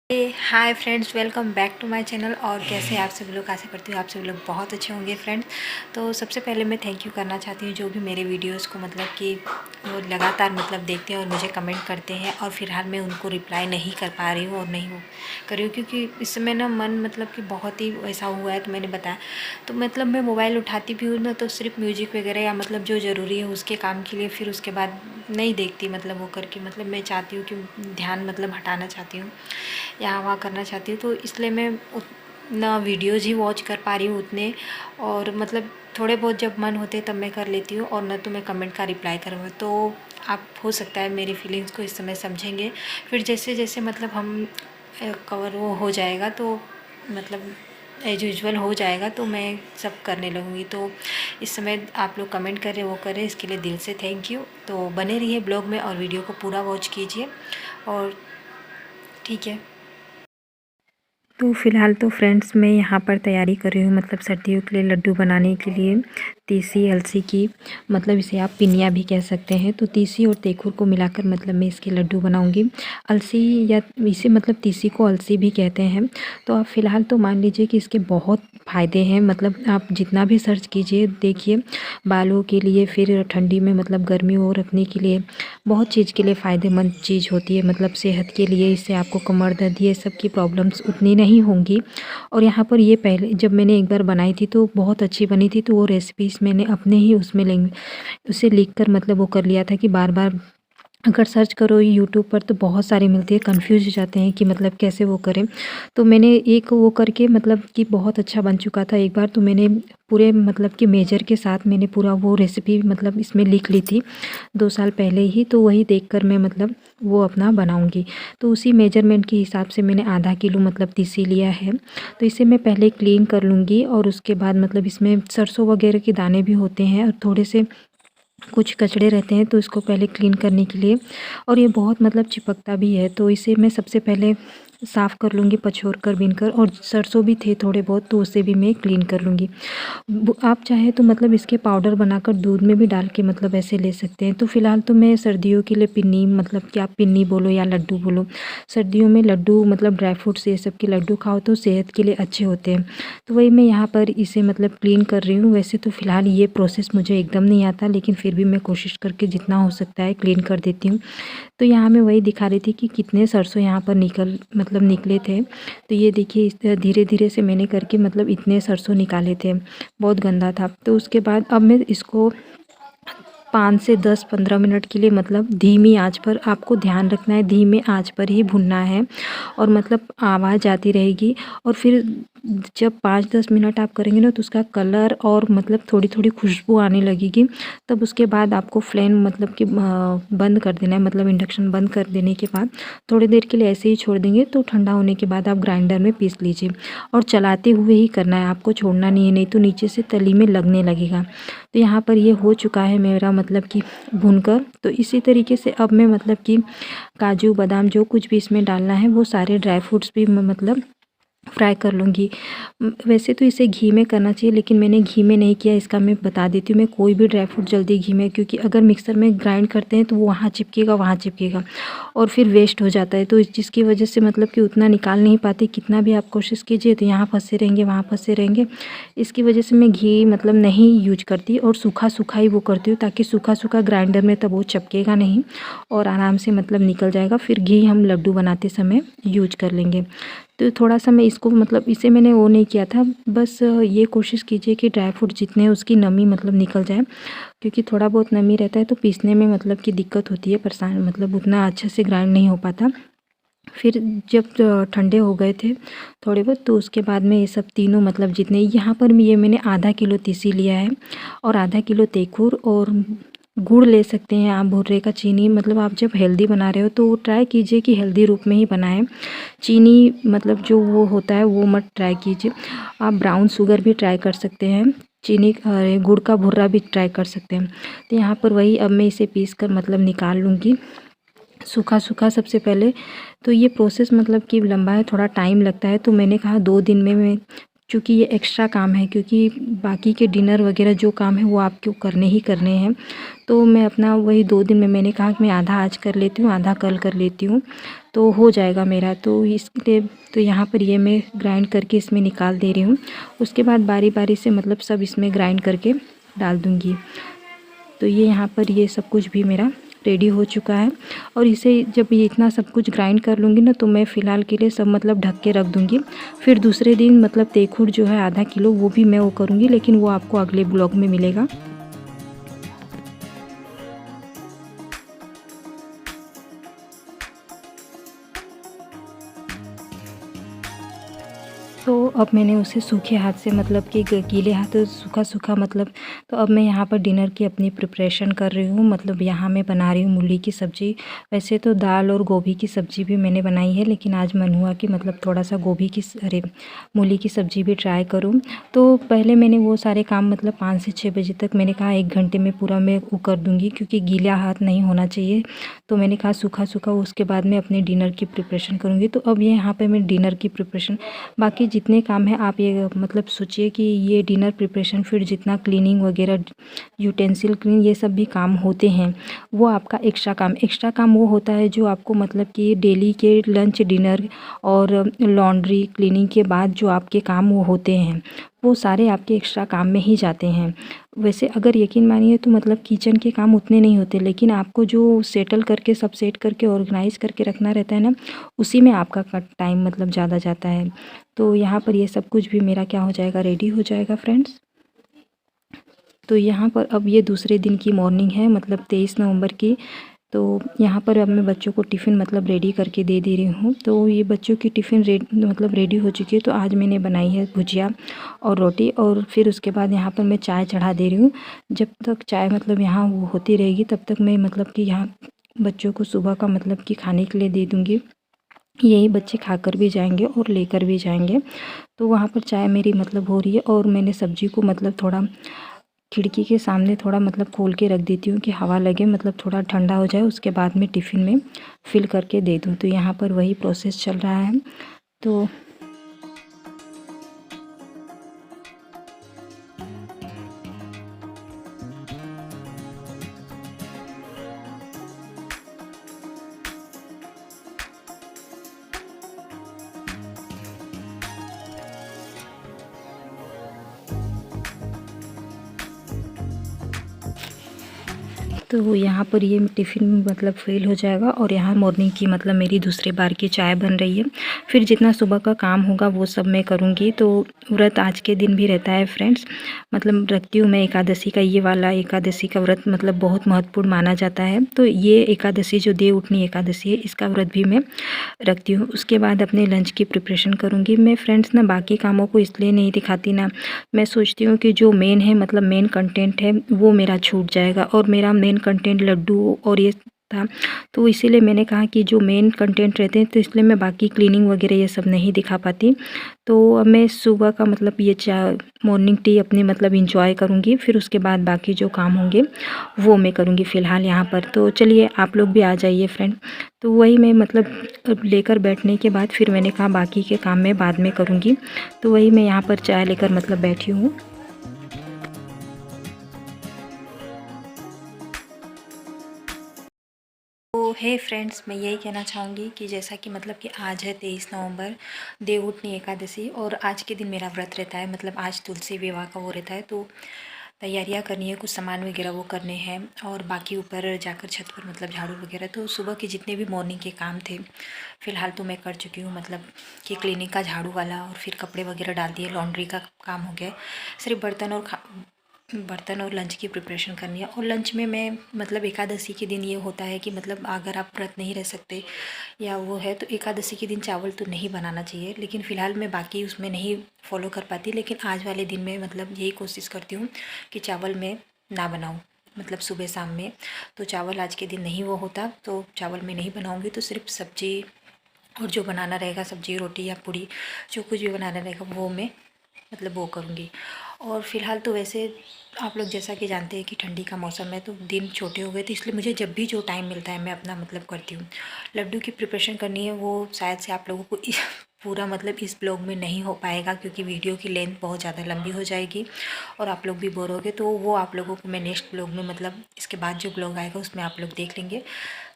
Hi friends, welcome back to my channel. और कैसे हैं आप सभी लोग? आशा करती हूँ आप सभी लोग बहुत अच्छे होंगे फ्रेंड्स। तो सबसे पहले मैं थैंक यू करना चाहती हूँ जो भी मेरे वीडियोस को मतलब कि वो लगातार मतलब देखते हैं और मुझे कमेंट करते हैं। और फ़िलहाल मैं उनको रिप्लाई नहीं कर पा रही हूँ और नहीं वो कर रही हूँ क्योंकि इस समय ना मन मतलब कि बहुत ही ऐसा हुआ है। तो मैंने बताया, तो मतलब मैं मोबाइल उठाती भी हूँ ना तो सिर्फ म्यूजिक वगैरह या मतलब जो ज़रूरी है उसके काम के लिए, फिर उसके बाद नहीं देखती मतलब वो करके। मतलब मैं चाहती हूँ कि ध्यान मतलब हटाना चाहती हूँ, यहाँ वहाँ करना चाहती हूँ। तो इसलिए मैं ना वीडियोज़ ही वॉच कर पा रही हूँ उतने, और मतलब थोड़े बहुत जब मन होते तब मैं कर लेती हूँ, और न तो मैं कमेंट का रिप्लाई करूँगा। तो आप हो सकता है मेरी फीलिंग्स को इस समय समझेंगे। फिर जैसे जैसे मतलब हम कवर वो हो जाएगा तो मतलब एज यूजुअल हो जाएगा तो मैं सब करने लगूँगी। तो इस समय आप लोग कमेंट करें वो करें, इसके लिए दिल से थैंक यू। तो बने रहिए ब्लॉग में और वीडियो को पूरा वॉच कीजिए। और ठीक है, तो फ़िलहाल तो फ्रेंड्स मैं यहाँ पर तैयारी कर रही हूँ मतलब सर्दियों के लिए लड्डू बनाने के लिए तीसी अलसी की, मतलब इसे आप पिनिया भी कह सकते हैं। तो तीसी और तेखुर को मिलाकर मतलब मैं इसके लड्डू बनाऊंगी। अलसी या इसे मतलब तीसी को अलसी भी कहते हैं। तो आप फ़िलहाल तो मान लीजिए कि इसके बहुत फ़ायदे हैं। मतलब आप जितना भी सर्च कीजिए देखिए, बालों के लिए, फिर ठंडी में मतलब गर्मी हो रखने के लिए, बहुत चीज़ के लिए फ़ायदेमंद चीज़ होती है। मतलब सेहत के लिए इससे आपको कमर दर्द ये सब की प्रॉब्लम्स उतनी नहीं होंगी। और यहाँ पर ये पहले जब मैंने एक बार बनाई थी तो बहुत अच्छी बनी थी, तो वो रेसिपीज़ मैंने अपने ही उसमें उसे लिख कर मतलब वो कर लिया था कि बार बार अगर सर्च करो यूट्यूब पर तो बहुत सारी मिलती है, कंफ्यूज हो जाते हैं कि मतलब कैसे वो करें। तो मैंने एक वो करके मतलब कि बहुत अच्छा बन चुका था एक बार। तो मैंने पूरे मतलब कि मेजर के साथ मैंने पूरा वो रेसिपी मतलब इसमें लिख ली थी 2 साल पहले ही। तो वही देखकर मैं मतलब वो अपना बनाऊंगी। तो उसी मेजरमेंट के हिसाब से मैंने आधा किलो मतलब तीसी लिया है। तो इसे मैं पहले क्लीन कर लूँगी, और उसके बाद मतलब इसमें सरसों वगैरह के दाने भी होते हैं और थोड़े से कुछ कचड़े रहते हैं, तो इसको पहले क्लीन करने के लिए, और ये बहुत मतलब चिपकता भी है, तो इसे मैं सबसे पहले साफ़ कर लूँगी पछोर कर बीन कर। और सरसों भी थे थोड़े बहुत तो उसे भी मैं क्लीन कर लूँगी। आप चाहे तो मतलब इसके पाउडर बनाकर दूध में भी डाल के मतलब ऐसे ले सकते हैं। तो फ़िलहाल तो मैं सर्दियों के लिए पिन्नी, मतलब कि आप पिन्नी बोलो या लड्डू बोलो, सर्दियों में लड्डू मतलब ड्राई फ्रूट्स ये सब के लड्डू खाओ तो सेहत के लिए अच्छे होते हैं। तो वही मैं यहाँ पर इसे मतलब क्लीन कर रही हूँ। वैसे तो फ़िलहाल ये प्रोसेस मुझे एकदम नहीं आता, लेकिन फिर भी मैं कोशिश करके जितना हो सकता है क्लीन कर देती हूँ। तो यहाँ मैं वही दिखा रही थी कि कितने सरसों यहाँ पर निकले थे। तो ये देखिए, इस तरह धीरे धीरे से मैंने करके मतलब इतने सरसों निकाले थे, बहुत गंदा था। तो उसके बाद अब मैं इसको 5 से 10-15 मिनट के लिए मतलब धीमी आंच पर, आपको ध्यान रखना है धीमे आंच पर ही भुनना है, और मतलब आवाज़ आती रहेगी। और फिर जब 5-10 मिनट आप करेंगे ना तो उसका कलर और मतलब थोड़ी थोड़ी खुशबू आने लगेगी। तब उसके बाद आपको फ्लेम मतलब कि बंद कर देना है, मतलब इंडक्शन बंद कर देने के बाद थोड़ी देर के लिए ऐसे ही छोड़ देंगे। तो ठंडा होने के बाद आप ग्राइंडर में पीस लीजिए, और चलाते हुए ही करना है, आपको छोड़ना नहीं है, नहीं तो नीचे से तली में लगने लगेगा। तो यहाँ पर ये हो चुका है मेरा मतलब कि भूनकर। तो इसी तरीके से अब मैं मतलब कि काजू बादाम जो कुछ भी इसमें डालना है वो सारे ड्राई फ्रूट्स भी मैं मतलब फ्राई कर लूँगी। वैसे तो इसे घी में करना चाहिए, लेकिन मैंने घी में नहीं किया, इसका मैं बता देती हूँ। मैं कोई भी ड्राई फ्रूट जल्दी घी में, क्योंकि अगर मिक्सर में ग्राइंड करते हैं तो वो वहाँ चिपकेगा और फिर वेस्ट हो जाता है। तो इस चीज़ की वजह से मतलब कि उतना निकाल नहीं पाती, कितना भी आप कोशिश कीजिए तो यहाँ फंसे रहेंगे वहाँ फंसे रहेंगे। इसकी वजह से मैं घी मतलब नहीं यूज करती, और सूखा सूखा ही वो करती हूँ, ताकि सूखा सूखा ग्राइंडर में तब वो चिपकेगा नहीं और आराम से मतलब निकल जाएगा। फिर घी हम लड्डू बनाते समय यूज कर लेंगे। तो थोड़ा सा मैं इसको मतलब इसे मैंने वो नहीं किया था, बस ये कोशिश कीजिए कि ड्राई फ्रूट जितने उसकी नमी मतलब निकल जाए, क्योंकि थोड़ा बहुत नमी रहता है तो पीसने में मतलब कि दिक्कत होती है, परेशान मतलब उतना अच्छे से ग्राइंड नहीं हो पाता। फिर जब ठंडे हो गए थे थोड़े बहुत, तो उसके बाद में ये सब तीनों मतलब जितने यहाँ पर ये मैंने आधा किलो तीसी लिया है, और आधा किलो तेखुर, और गुड़ ले सकते हैं आप, भुर्रे का चीनी। मतलब आप जब हेल्दी बना रहे हो तो ट्राई कीजिए कि हेल्दी रूप में ही बनाएं। चीनी मतलब जो वो होता है वो मत ट्राई कीजिए। आप ब्राउन शुगर भी ट्राई कर सकते हैं, चीनी गुड़ का भुर्रा भी ट्राई कर सकते हैं। तो यहाँ पर वही अब मैं इसे पीस कर मतलब निकाल लूँगी सूखा सूखा सबसे पहले। तो ये प्रोसेस मतलब कि लंबा है, थोड़ा टाइम लगता है, तो मैंने कहा 2 दिन में मैं क्योंकि ये एक्स्ट्रा काम है, क्योंकि बाकी के डिनर वगैरह जो काम है वो आपको करने ही करने हैं। तो मैं अपना वही 2 दिन में मैंने कहा कि मैं आधा आज कर लेती हूँ, आधा कल कर लेती हूँ, तो हो जाएगा मेरा। तो इसलिए तो यहाँ पर ये मैं ग्राइंड करके इसमें निकाल दे रही हूँ। उसके बाद बारी बारी से मतलब सब इसमें ग्राइंड करके डाल दूँगी। तो ये यहाँ पर ये सब कुछ भी मेरा रेडी हो चुका है। और इसे जब ये इतना सब कुछ ग्राइंड कर लूँगी ना, तो मैं फ़िलहाल के लिए सब मतलब ढक के रख दूँगी। फिर दूसरे दिन मतलब तेखुर जो है आधा किलो वो भी मैं वो करूँगी, लेकिन वो आपको अगले ब्लॉग में मिलेगा। तो अब मैंने उसे सूखे हाथ से मतलब कि गीले हाथों सूखा सूखा मतलब, तो अब मैं यहाँ पर डिनर की अपनी प्रिपरेशन कर रही हूँ। मतलब यहाँ मैं बना रही हूँ मूली की सब्ज़ी। वैसे तो दाल और गोभी की सब्ज़ी भी मैंने बनाई है, लेकिन आज मन हुआ कि मतलब थोड़ा सा मूली की सब्ज़ी भी ट्राई करूँ। तो पहले मैंने वो सारे काम मतलब 5 से 6 बजे तक मैंने कहा 1 घंटे में पूरा मैं वो कर दूँगी, क्योंकि गीला हाथ नहीं होना चाहिए। तो मैंने कहा सूखा सूखा, उसके बाद मैं अपने डिनर की प्रिपरेशन करूँगी। तो अब ये यहाँ पर मैं डिनर की प्रिपरेशन, बाकी जितने काम हैं आप ये मतलब सोचिए कि ये डिनर प्रिपरेशन, फिर जितना क्लीनिंग वगैरह, यूटेंसिल क्लीन, ये सब भी काम होते हैं। वो आपका एक्स्ट्रा काम वो होता है जो आपको मतलब कि डेली के लंच डिनर और लॉन्ड्री क्लीनिंग के बाद जो आपके काम वो होते हैं, वो सारे आपके एक्स्ट्रा काम में ही जाते हैं। वैसे अगर यकीन मानिए तो मतलब किचन के काम उतने नहीं होते, लेकिन आपको जो सेटल करके सब सेट करके ऑर्गेनाइज करके रखना रहता है ना, उसी में आपका टाइम मतलब ज़्यादा जाता है। तो यहाँ पर ये सब कुछ भी मेरा क्या हो जाएगा, रेडी हो जाएगा फ्रेंड्स। तो यहाँ पर अब ये दूसरे दिन की मॉर्निंग है, मतलब 23 नवंबर की। तो यहाँ पर अब मैं बच्चों को टिफ़िन मतलब रेडी करके दे रही हूँ। तो ये बच्चों की टिफ़िन मतलब रेडी हो चुकी है। तो आज मैंने बनाई है भुजिया और रोटी, और फिर उसके बाद यहाँ पर मैं चाय चढ़ा दे रही हूँ। जब तक चाय मतलब यहाँ वो होती रहेगी, तब तक मैं मतलब कि यहाँ बच्चों को सुबह का मतलब कि खाने के लिए दे दूँगी। यही बच्चे खाकर भी जाएंगे और लेकर भी जाएंगे। तो वहाँ पर चाय मेरी मतलब हो रही है, और मैंने सब्ज़ी को मतलब थोड़ा खिड़की के सामने थोड़ा मतलब खोल के रख देती हूँ कि हवा लगे, मतलब थोड़ा ठंडा हो जाए, उसके बाद में टिफ़िन में फ़िल करके दे दूँ। तो यहाँ पर वही प्रोसेस चल रहा है। तो तो यहाँ पर ये टिफ़िन मतलब फ़िल हो जाएगा, और यहाँ मॉर्निंग की मतलब मेरी दूसरी बार की चाय बन रही है। फिर जितना सुबह का काम होगा वो सब मैं करूँगी। तो व्रत आज के दिन भी रहता है फ्रेंड्स, मतलब रखती हूँ मैं एकादशी का। ये वाला एकादशी का व्रत मतलब बहुत महत्वपूर्ण माना जाता है। तो ये एकादशी जो देव उठनी एकादशी है, इसका व्रत भी मैं रखती हूँ। उसके बाद अपने लंच की प्रिपरेशन करूँगी मैं फ्रेंड्स। ना बाकी कामों को इसलिए नहीं दिखाती ना, मैं सोचती हूँ कि जो मेन है मतलब मेन कंटेंट है वो मेरा छूट जाएगा, और मेरा मेन कंटेंट लड्डू और ये था। तो इसीलिए मैंने कहा कि जो मेन कंटेंट रहते हैं, तो इसलिए मैं बाकी क्लीनिंग वगैरह ये सब नहीं दिखा पाती। तो अब मैं सुबह का मतलब ये चाय मॉर्निंग टी अपनी मतलब इंजॉय करूँगी, फिर उसके बाद बाकी जो काम होंगे वो मैं करूँगी फ़िलहाल यहाँ पर। तो चलिए आप लोग भी आ जाइए फ्रेंड। तो वही मैं मतलब लेकर बैठने के बाद फिर मैंने कहा बाकी के काम मैं बाद में करूँगी। तो वही मैं यहाँ पर चाय लेकर मतलब बैठी हूँ। तो हे फ्रेंड्स, मैं यही कहना चाहूँगी कि जैसा कि मतलब कि आज है 23 नवंबर, देवउठनी एकादशी, और आज के दिन मेरा व्रत रहता है। मतलब आज तुलसी विवाह का वो रहता है। तो तैयारियां करनी है, कुछ सामान वगैरह वो करने हैं, और बाकी ऊपर जाकर छत पर मतलब झाड़ू वगैरह। तो सुबह के जितने भी मॉर्निंग के काम थे फ़िलहाल तो मैं कर चुकी हूँ, मतलब कि क्लीनिंग का झाड़ू वाला, और फिर कपड़े वगैरह डाल दिए, लॉन्ड्री का काम हो गया। सिर्फ बर्तन और लंच की प्रिपरेशन करनी है। और लंच में मैं मतलब एकादशी के दिन ये होता है कि मतलब अगर आप व्रत नहीं रह सकते या वो है, तो एकादशी के दिन चावल तो नहीं बनाना चाहिए। लेकिन फ़िलहाल मैं बाकी उसमें नहीं फॉलो कर पाती, लेकिन आज वाले दिन में मतलब यही कोशिश करती हूँ कि चावल मैं ना बनाऊँ, मतलब सुबह शाम में। तो चावल आज के दिन नहीं वो होता, तो चावल मैं नहीं बनाऊँगी। तो सिर्फ सब्ज़ी और जो बनाना रहेगा, सब्ज़ी रोटी या पूड़ी, जो कुछ भी बनाना रहेगा वो मैं मतलब वो करूँगी। और फ़िलहाल तो वैसे आप लोग जैसा कि जानते हैं कि ठंडी का मौसम है, तो दिन छोटे हो गए, तो इसलिए मुझे जब भी जो टाइम मिलता है मैं अपना मतलब करती हूँ। लड्डू की प्रिपरेशन करनी है, वो शायद से आप लोगों को पूरा मतलब इस ब्लॉग में नहीं हो पाएगा, क्योंकि वीडियो की लेंथ बहुत ज़्यादा लंबी हो जाएगी और आप लोग भी बोर होगे। तो वो आप लोगों को मैं नेक्स्ट ब्लॉग में मतलब इसके बाद जो ब्लॉग आएगा उसमें आप लोग देख लेंगे।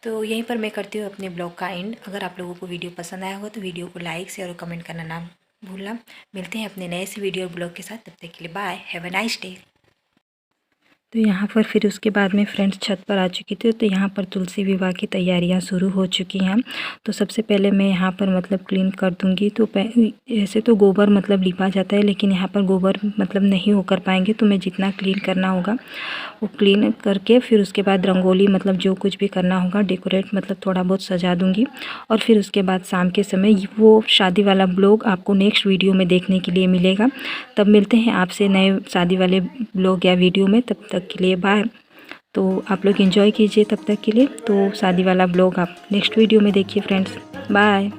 तो यहीं पर मैं करती हूँ अपने ब्लॉग का एंड। अगर आप लोगों को वीडियो पसंद आया हो तो वीडियो को लाइक शेयर और कमेंट करना ना भूलना। मिलते हैं अपने नए से वीडियो और ब्लॉग के साथ, तब तक के लिए bye, have a nice day. तो यहाँ पर फिर उसके बाद में फ्रेंड्स छत पर आ चुकी थी। तो यहाँ पर तुलसी विवाह की तैयारियाँ शुरू हो चुकी हैं। तो सबसे पहले मैं यहाँ पर मतलब क्लीन कर दूँगी। तो ऐसे तो गोबर मतलब लिपा जाता है, लेकिन यहाँ पर गोबर मतलब नहीं होकर पाएंगे, तो मैं जितना क्लीन करना होगा वो क्लीन करके फिर उसके बाद रंगोली मतलब जो कुछ भी करना होगा डेकोरेट मतलब थोड़ा बहुत सजा दूँगी। और फिर उसके बाद शाम के समय वो शादी वाला ब्लॉग आपको नेक्स्ट वीडियो में देखने के लिए मिलेगा। तब मिलते हैं आपसे नए शादी वाले ब्लॉग या वीडियो में, तब तक के लिए बाय। तो आप लोग एंजॉय कीजिए तब तक के लिए। तो शादी वाला ब्लॉग आप नेक्स्ट वीडियो में देखिए फ्रेंड्स, बाय।